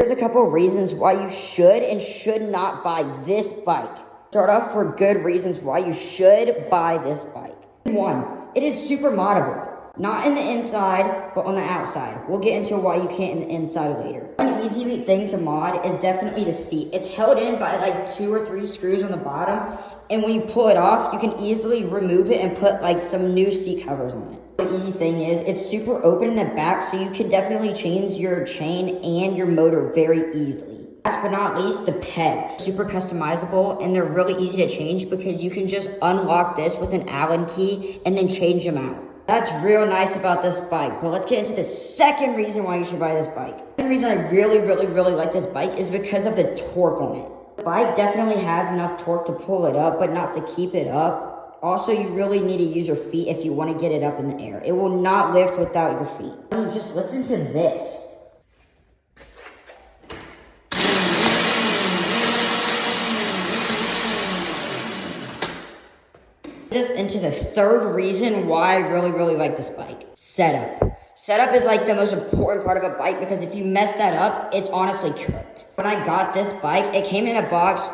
There's a couple reasons why you should and should not buy this bike. Start off for good reasons why you should buy this bike. 1, it is super moddable. Not in the inside, but on the outside. We'll get into why you can't in the inside later. One easy thing to mod is definitely the seat. It's held in by like 2 or 3 screws on the bottom, and when you pull it off, you can easily remove it and put like some new seat covers on it. The easy thing is it's super open in the back, so you can definitely change your chain and your motor very easily. Last but not least, the pegs. Super customizable, and they're really easy to change because you can just unlock this with an Allen key and then change them out. That's real nice about this bike, but let's get into the second reason why you should buy this bike. The reason I really like this bike is because of the torque on it. The bike definitely has enough torque to pull it up, but not to keep it up. Also, you really need to use your feet if you want to get it up in the air. It will not lift without your feet. I mean, just listen to this. Just into the third reason why I really like this bike. Setup. Setup is like the most important part of a bike because if you mess that up, it's honestly cooked. When I got this bike, it came in a box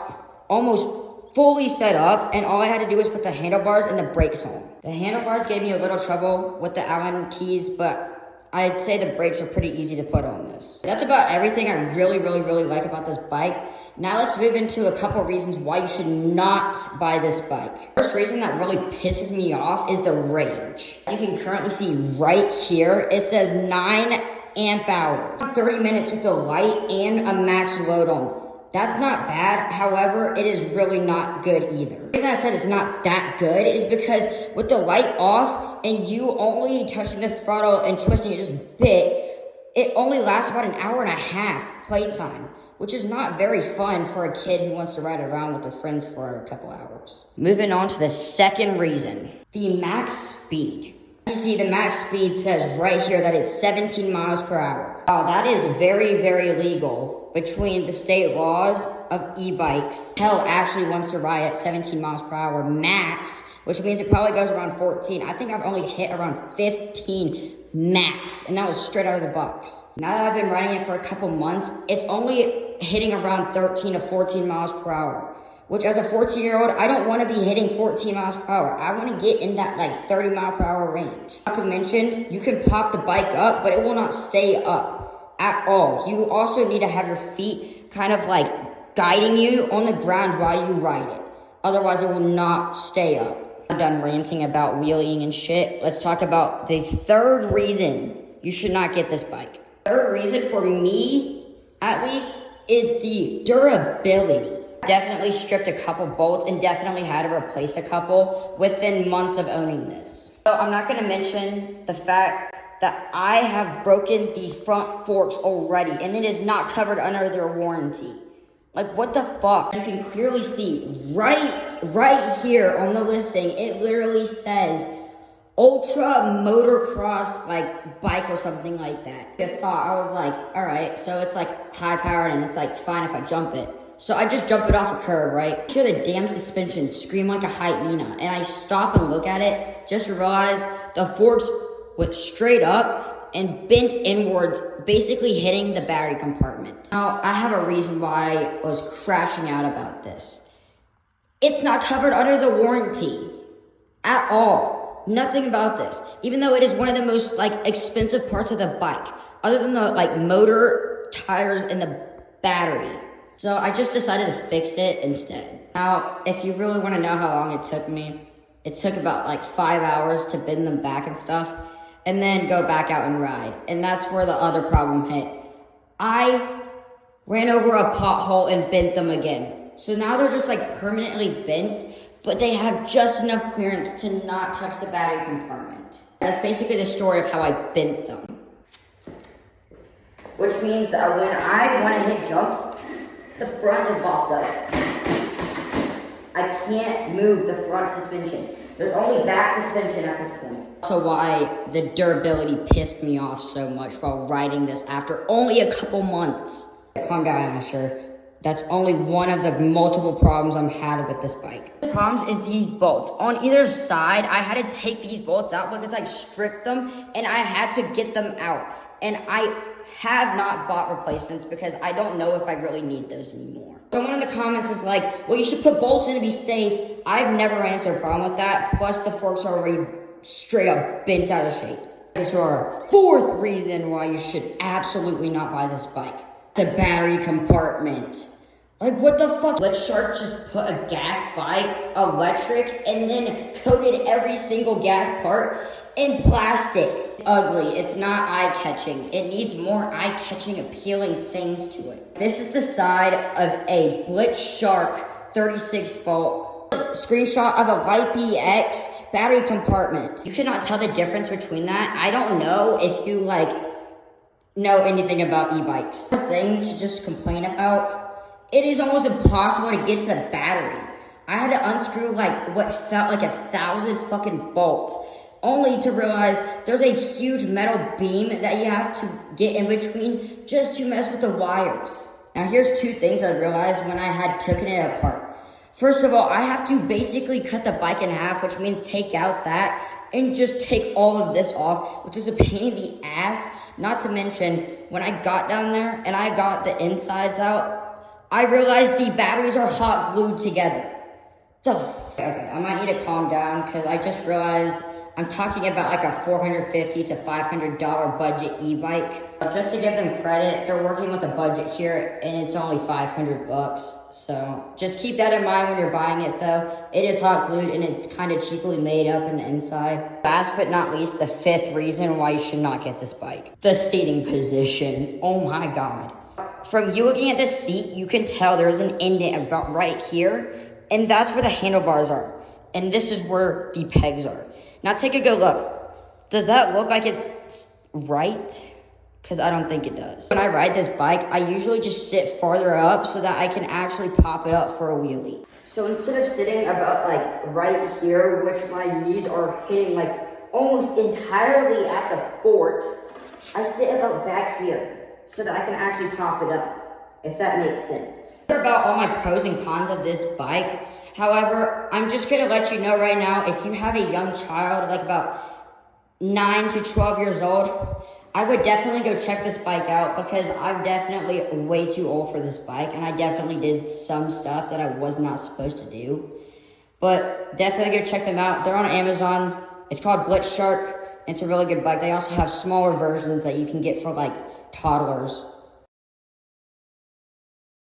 almost fully set up, and all I had to do was put the handlebars and the brakes on. The handlebars gave me a little trouble with the Allen keys, but I'd say the brakes are pretty easy to put on this. That's about everything I really like about this bike. Now let's move into a couple reasons why you should not buy this bike. First reason that really pisses me off is the range. You can currently see right here, it says 9 amp hours. 30 minutes with the light and a max load on. That's not bad, however, it is really not good either. The reason I said it's not that good is because with the light off and you only touching the throttle and twisting it just a bit, it only lasts about an hour and a half playtime, which is not very fun for a kid who wants to ride around with their friends for a couple hours. Moving on to the second reason, the max speed. You see the max speed says right here that it's 17 miles per hour. Wow, that is very legal between the state laws of e-bikes. Hell actually wants to ride at 17 miles per hour max, which means it probably goes around 14. I think I've only hit around 15 max, and that was straight out of the box. Now that I've been riding it for a couple months, it's only hitting around 13 to 14 miles per hour, which as a 14-year-old, I don't want to be hitting 14 miles per hour. I want to get in that like 30 mile per hour range. Not to mention, you can pop the bike up, but it will not stay up at all. You also need to have your feet kind of like guiding you on the ground while you ride it. Otherwise, it will not stay up. I'm done ranting about wheeling and shit. Let's talk about the third reason you should not get this bike. Third reason for me, at least, is the durability. Definitely stripped a couple bolts and definitely had to replace a couple within months of owning this. So I'm not gonna mention the fact that I have broken the front forks already and it is not covered under their warranty. Like, what the fuck? You can clearly see right here on the listing, it literally says ultra motocross like bike or something like that. I thought, I was like, all right, so it's like high powered and it's like fine if I jump it. So I just jump it off a curb, right? I hear the damn suspension scream like a hyena, and I stop and look at it just to realize the forks went straight up and bent inwards, basically hitting the battery compartment. Now, I have a reason why I was crashing out about this. It's not covered under the warranty at all. Nothing about this, even though it is one of the most like expensive parts of the bike, other than the like motor, tires, and the battery. So I just decided to fix it instead. Now, if you really want to know how long it took me, it took about like 5 hours to bend them back and stuff, and then go back out and ride. And that's where the other problem hit. I ran over a pothole and bent them again. So now they're just like permanently bent, but they have just enough clearance to not touch the battery compartment. That's basically the story of how I bent them. Which means that when I want to hit jumps, the front is locked up. I can't move the front suspension. There's only back suspension at this point. So why the durability pissed me off so much while riding this after only a couple months. Calm down, Asher. That's only one of the multiple problems I'm had with this bike. The problems is these bolts. On either side, I had to take these bolts out because I stripped them and I had to get them out. And I have not bought replacements because I don't know if I really need those anymore. Someone in the comments is like, well, you should put bolts in to be safe. I've never ran into a problem with that. Plus the forks are already straight up bent out of shape. This is our fourth reason why you should absolutely not buy this bike. The battery compartment. Like, what the fuck? BLITZSHARK just put a gas bike, electric, and then coated every single gas part in plastic. It's ugly. It's not eye-catching. It needs more eye-catching, appealing things to it. This is the side of a BLITZSHARK 36-volt screenshot of a Light BX battery compartment. You cannot tell the difference between that. I don't know if you, know anything about e-bikes. Thing to just complain about. It is almost impossible to get to the battery. I had to unscrew what felt like 1,000 fucking bolts, only to realize there's a huge metal beam that you have to get in between just to mess with the wires. Now here's two things I realized when I had taken it apart. First of all, I have to basically cut the bike in half, which means take out that and just take all of this off, which is a pain in the ass. Not to mention, when I got down there and I got the insides out, I realized the batteries are hot glued together. Okay, I might need to calm down because I just realized I'm talking about a $450 to $500 budget e-bike. Just to give them credit, they're working with a budget here and it's only $500. So just keep that in mind when you're buying it though. It is hot glued and it's kind of cheaply made up in the inside. Last but not least, the fifth reason why you should not get this bike. The seating position. Oh my God. From you looking at the seat, you can tell there's an indent about right here, and that's where the handlebars are. And this is where the pegs are. Now take a good look. Does that look like it's right? Because I don't think it does. When I ride this bike, I usually just sit farther up so that I can actually pop it up for a wheelie. So instead of sitting about right here, which my knees are hitting almost entirely at the forks, I sit about back here, so that I can actually pop it up, if that makes sense. About all my pros and cons of this bike. However, I'm just gonna let you know right now, if you have a young child, about 9 to 12 years old, I would definitely go check this bike out because I'm definitely way too old for this bike and I definitely did some stuff that I was not supposed to do. But definitely go check them out. They're on Amazon. It's called BLITZSHARK. It's a really good bike. They also have smaller versions that you can get for toddlers.